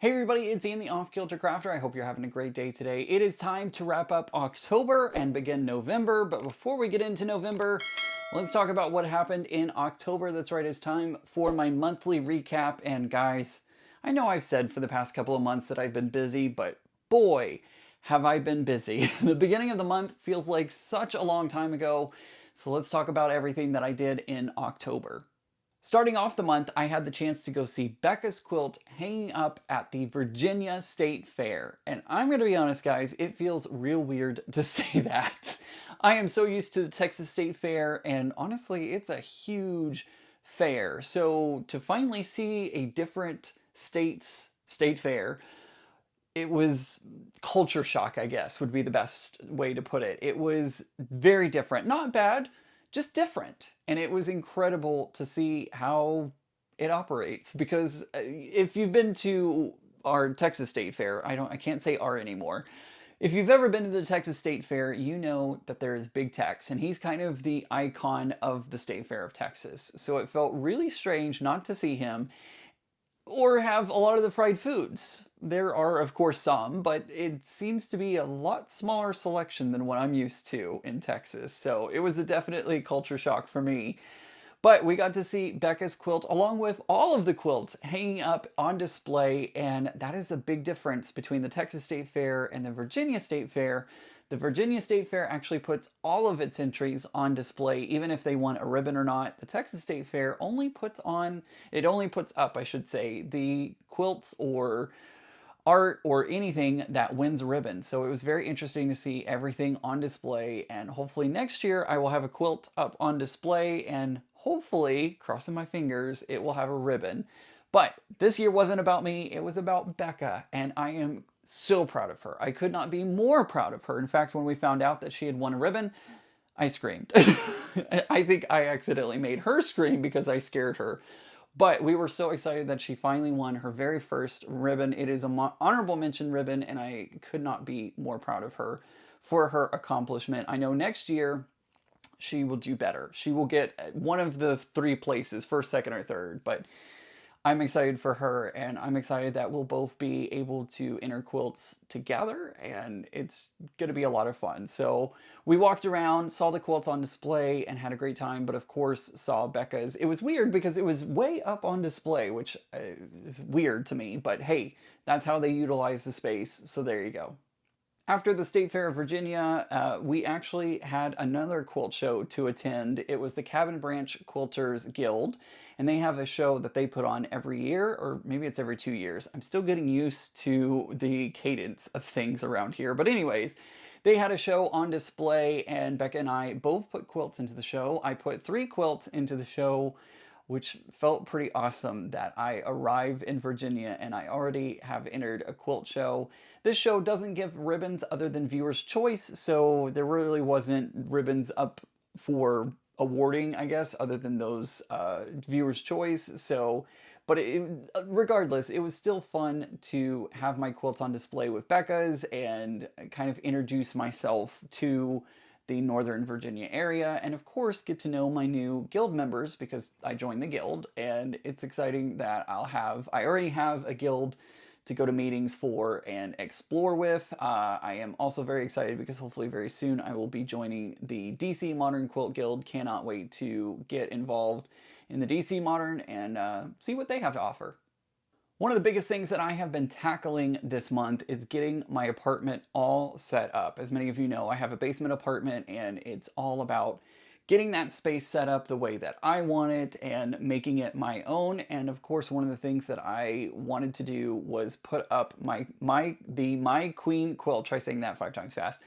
Hey everybody, it's Ian the Offkilter Crafter. I hope you're having a great day today. It is time to wrap up October and begin November, but before we get into November, let's talk about what happened in October. That's right, it's time for my monthly recap. And guys, I know I've said for the past couple of months that I've been busy, but boy, have I been busy. The beginning of the month feels like such a long time ago, so let's talk about everything that I did in October. Starting off the month, I had the chance to go see Becca's quilt hanging up at the Virginia State Fair. And I'm going to be honest, guys, it feels real weird to say that. I am so used to the Texas State Fair, and honestly, it's a huge fair. So to finally see a different state's state fair, it was culture shock, I guess, would be the best way to put it. It was very different. Not bad, just different. And it was incredible to see how it operates because if you've been to our Texas State Fair, I can't say our anymore. If you've ever been to the Texas State Fair, you know that there is Big Tex, and he's kind of the icon of the State Fair of Texas. So it felt really strange not to see him or have a lot of the fried foods. There are, of course, some, but it seems to be a lot smaller selection than what I'm used to in Texas. So it was definitely a culture shock for me. But we got to see Becca's quilt along with all of the quilts hanging up on display, and that is a big difference between the Texas State Fair and the Virginia State Fair. The Virginia State Fair actually puts all of its entries on display, even if they won a ribbon or not. The Texas State Fair only puts up, I should say, the quilts or art or anything that wins a ribbon. So it was very interesting to see everything on display, and hopefully next year I will have a quilt up on display, and hopefully, crossing my fingers, it will have a ribbon. But this year wasn't about me, it was about Becca, and I am so proud of her. I could not be more proud of her. In fact, when we found out that she had won a ribbon, I screamed. I think I accidentally made her scream because I scared her. But we were so excited that she finally won her very first ribbon. It is an honorable mention ribbon, and I could not be more proud of her for her accomplishment. I know next year she will do better. She will get one of the three places, first, second, or third. But I'm excited for her, and I'm excited that we'll both be able to enter quilts together, and it's going to be a lot of fun. So we walked around, saw the quilts on display, and had a great time, but of course saw Becca's. It was weird because it was way up on display, which is weird to me, but hey, that's how they utilize the space, so there you go. After the State Fair of Virginia, we actually had another quilt show to attend. It was the Cabin Branch Quilters Guild, and they have a show that they put on every year, or maybe it's every 2 years. I'm still getting used to the cadence of things around here. But anyways, they had a show on display, and Becca and I both put quilts into the show. I put 3 quilts into the show, which felt pretty awesome that I arrive in Virginia and I already have entered a quilt show. This show doesn't give ribbons other than viewer's choice, so there really wasn't ribbons up for awarding, I guess, other than those viewer's choice. So, but regardless, it was still fun to have my quilts on display with Becca's and kind of introduce myself to the Northern Virginia area, and of course get to know my new guild members because I joined the guild, and it's exciting that I already have a guild to go to meetings for and explore with. I am also very excited because hopefully very soon I will be joining the DC Modern Quilt Guild. Cannot wait to get involved in the DC Modern and see what they have to offer. One of the biggest things that I have been tackling this month is getting my apartment all set up. As many of you know, I have a basement apartment, and it's all about getting that space set up the way that I want it and making it my own. And of course, one of the things that I wanted to do was put up the My Queen quilt. Try saying that 5 times fast.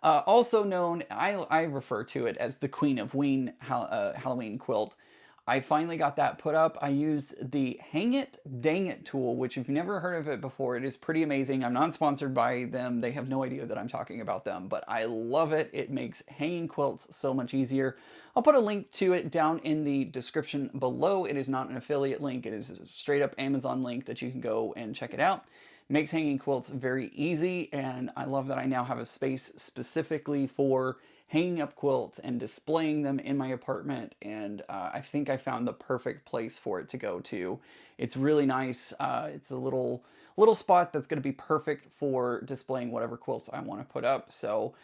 Also known, I refer to it as the Queen of Ween Halloween quilt. I finally got that put up. I used the Hang It Dang It tool, which if you've never heard of it before, it is pretty amazing. I'm not sponsored by them. They have no idea that I'm talking about them, but I love it. It makes hanging quilts so much easier. I'll put a link to it down in the description below. It is not an affiliate link. It is a straight up Amazon link that you can go and check it out. It makes hanging quilts very easy, and I love that I now have a space specifically for hanging up quilts and displaying them in my apartment, and I think I found the perfect place for it to go to. It's really nice. It's a little spot that's going to be perfect for displaying whatever quilts I want to put up. So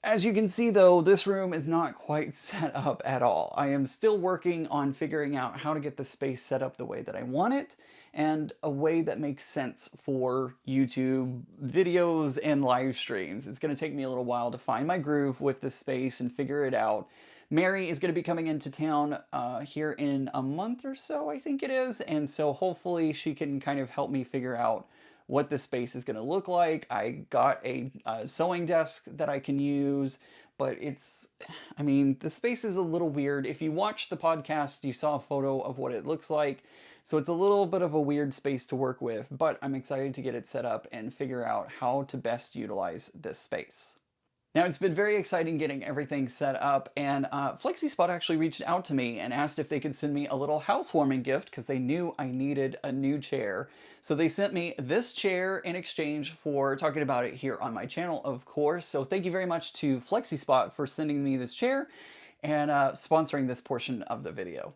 as you can see though, this room is not quite set up at all. I am still working on figuring out how to get the space set up the way that I want it, and a way that makes sense for YouTube videos and live streams. It's going to take me a little while to find my groove with this space and figure it out. Mary is going to be coming into town here in a month or so, I think it is, and so hopefully she can kind of help me figure out what the space is going to look like. I got a sewing desk that I can use, but I mean, the space is a little weird. If you watched the podcast, you saw a photo of what it looks like. So it's a little bit of a weird space to work with, but I'm excited to get it set up and figure out how to best utilize this space. Now, it's been very exciting getting everything set up, and FlexiSpot actually reached out to me and asked if they could send me a little housewarming gift because they knew I needed a new chair. So they sent me this chair in exchange for talking about it here on my channel, of course. So thank you very much to FlexiSpot for sending me this chair and sponsoring this portion of the video.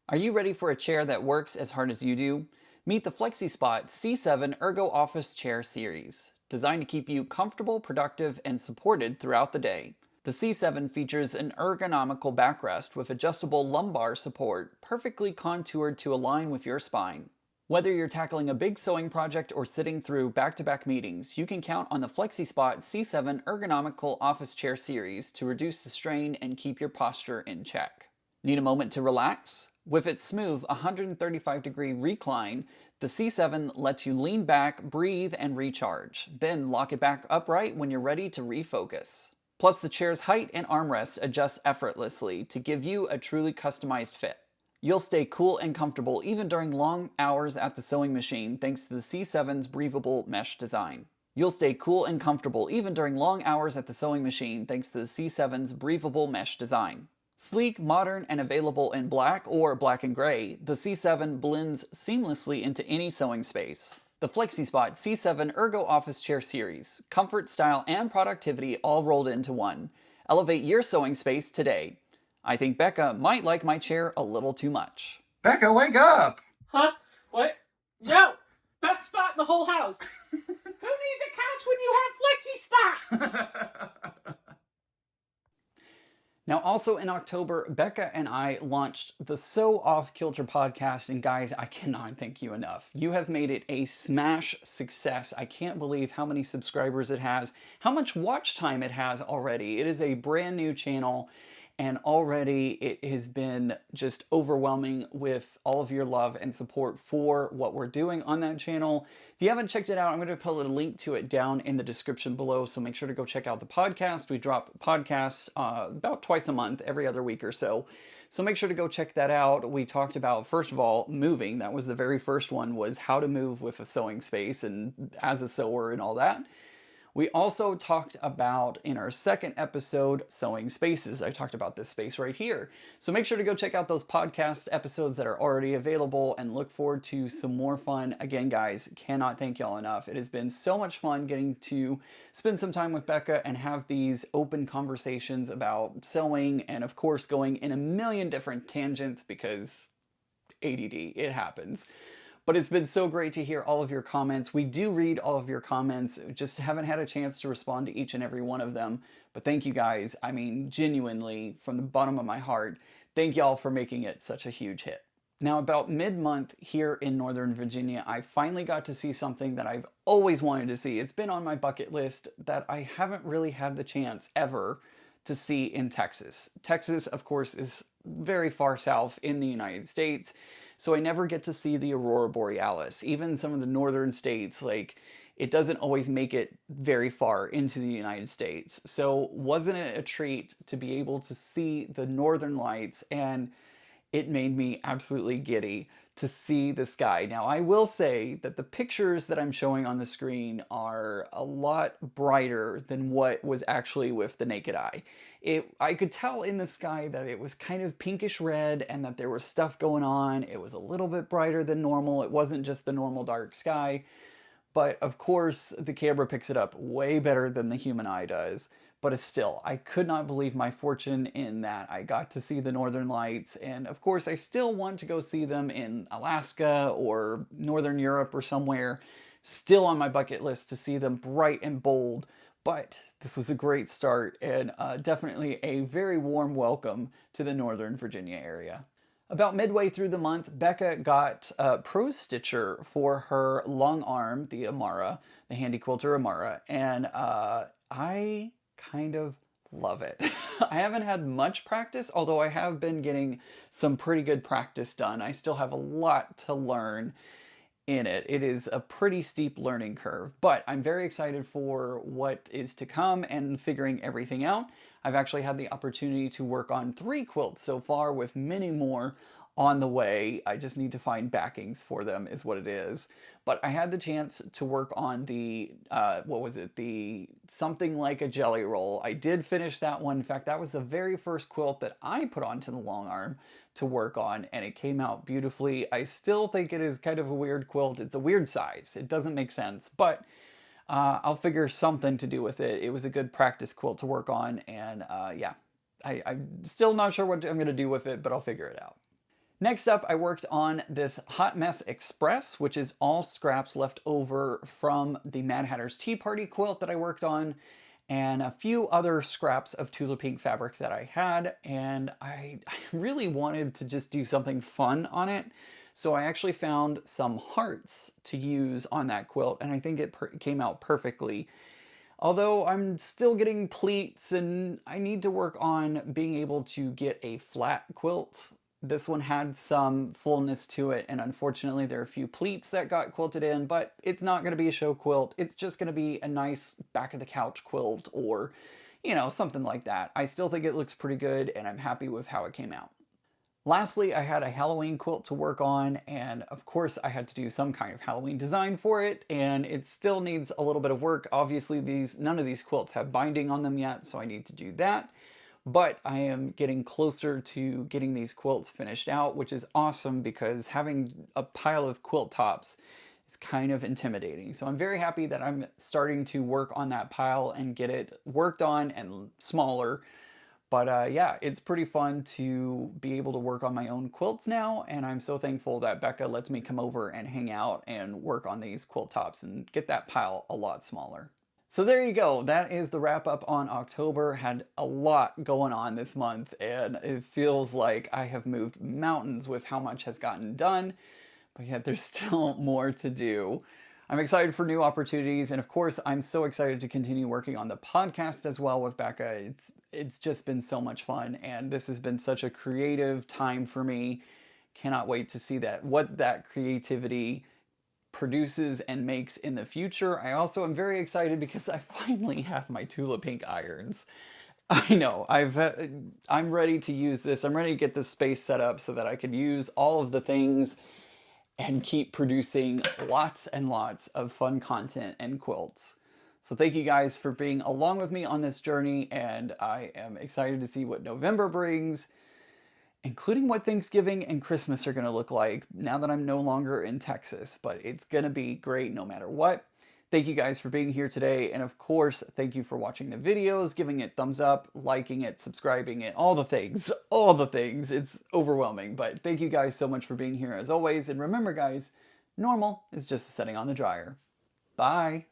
Are you ready for a chair that works as hard as you do? Meet the FlexiSpot C7 Ergo Office Chair Series. Designed to keep you comfortable, productive, and supported throughout the day. The C7 features an ergonomical backrest with adjustable lumbar support, perfectly contoured to align with your spine. Whether you're tackling a big sewing project or sitting through back-to-back meetings, you can count on the FlexiSpot C7 Ergonomical Office Chair Series to reduce the strain and keep your posture in check. Need a moment to relax? With its smooth 135-degree recline, the C7 lets you lean back, breathe, and recharge. Then lock it back upright when you're ready to refocus. Plus, the chair's height and armrests adjust effortlessly to give you a truly customized fit. You'll stay cool and comfortable even during long hours at the sewing machine thanks to the C7's breathable mesh design. You'll stay cool and comfortable even during long hours at the sewing machine thanks to the C7's breathable mesh design. Sleek, modern, and available in black or black and gray, the C7 blends seamlessly into any sewing space. The FlexiSpot C7 Ergo Office Chair Series. Comfort, style, and productivity all rolled into one. Elevate your sewing space today. I think Becca might like my chair a little too much. Becca, wake up! Huh? What? No! Best spot in the whole house! Who needs a couch when you have FlexiSpot? Now, also in October, Becca and I launched the Offkilter Podcast, and guys, I cannot thank you enough. You have made it a smash success. I can't believe how many subscribers it has, how much watch time it has already. It is a brand new channel, and already it has been just overwhelming with all of your love and support for what we're doing on that channel. If you haven't checked it out, I'm going to put a link to it down in the description below, so make sure to go check out the podcast. We drop podcasts about twice a month, every other week or so. So make sure to go check that out. We talked about, first of all, moving. That was the very first one, was how to move with a sewing space and as a sewer and all that. We also talked about, in our second episode, sewing spaces. I talked about this space right here. So make sure to go check out those podcast episodes that are already available and look forward to some more fun. Again, guys, cannot thank y'all enough. It has been so much fun getting to spend some time with Becca and have these open conversations about sewing, and of course going in a million different tangents because ADD, it happens. But it's been so great to hear all of your comments. We do read all of your comments, just haven't had a chance to respond to each and every one of them. But thank you guys. I mean, genuinely, from the bottom of my heart, thank y'all for making it such a huge hit. Now, about mid-month here in Northern Virginia, I finally got to see something that I've always wanted to see. It's been on my bucket list that I haven't really had the chance ever to see in Texas. Texas, of course, is very far south in the United States. So I never get to see the Aurora Borealis. Even some of the northern states, like, it doesn't always make it very far into the United States. So wasn't it a treat to be able to see the northern lights? And it made me absolutely giddy to see the sky. Now, I will say that the pictures that I'm showing on the screen are a lot brighter than what was actually with the naked eye. I could tell in the sky that it was kind of pinkish red and that there was stuff going on. It was a little bit brighter than normal. It wasn't just the normal dark sky. But of course, the camera picks it up way better than the human eye does. but still, I could not believe my fortune in that I got to see the Northern Lights. And of course, I still want to go see them in Alaska or Northern Europe or somewhere. Still on my bucket list to see them bright and bold. But this was a great start and definitely a very warm welcome to the Northern Virginia area. About midway through the month, Becca got a Pro Stitcher for her long arm, the Amara, the Handy Quilter Amara, and I kind of love it. I haven't had much practice, although I have been getting some pretty good practice done. I still have a lot to learn in it. It is a pretty steep learning curve, but I'm very excited for what is to come and figuring everything out. I've actually had the opportunity to work on 3 quilts so far, with many more on the way. I just need to find backings for them is what it is. But I had the chance to work on the, what was it? The Something Like a Jelly Roll. I did finish that one. In fact, that was the very first quilt that I put onto the long arm to work on, and it came out beautifully. I still think it is kind of a weird quilt. It's a weird size. It doesn't make sense, but I'll figure something to do with it. It was a good practice quilt to work on, and yeah, I'm still not sure what I'm going to do with it, but I'll figure it out. Next up, I worked on this Hot Mess Express, which is all scraps left over from the Mad Hatter's Tea Party quilt that I worked on, and a few other scraps of Tula Pink fabric that I had, and I really wanted to just do something fun on it. So I actually found some hearts to use on that quilt, and I think it came out perfectly. Although I'm still getting pleats, and I need to work on being able to get a flat quilt. This one had some fullness to it, and unfortunately there are a few pleats that got quilted in, but it's not going to be a show quilt. It's just going to be a nice back of the couch quilt, or, you know, something like that. I still think it looks pretty good, and I'm happy with how it came out. Lastly, I had a Halloween quilt to work on, and of course I had to do some kind of Halloween design for it, and it still needs a little bit of work. Obviously, none of these quilts have binding on them yet, so I need to do that. But I am getting closer to getting these quilts finished out, which is awesome because having a pile of quilt tops is kind of intimidating. So I'm very happy that I'm starting to work on that pile and get it worked on and smaller. But yeah, it's pretty fun to be able to work on my own quilts now, and I'm so thankful that Becca lets me come over and hang out and work on these quilt tops and get that pile a lot smaller. So there you go. That is the wrap up on October. Had a lot going on this month, and it feels like I have moved mountains with how much has gotten done, but yet there's still more to do. I'm excited for new opportunities, and of course, I'm so excited to continue working on the podcast as well with Becca. It's just been so much fun, and this has been such a creative time for me. Cannot wait to see what that creativity produces and makes in the future. I also am very excited because I finally have my Tula Pink irons. I know, I'm ready to use this. I'm ready to get this space set up so that I can use all of the things and keep producing lots and lots of fun content and quilts. So thank you guys for being along with me on this journey, and I am excited to see what November brings, including what Thanksgiving and Christmas are going to look like now that I'm no longer in Texas. But it's going to be great no matter what. Thank you guys for being here today. And of course, thank you for watching the videos, giving it thumbs up, liking it, subscribing it, all the things, all the things. It's overwhelming. But thank you guys so much for being here as always. And remember guys, normal is just a setting on the dryer. Bye.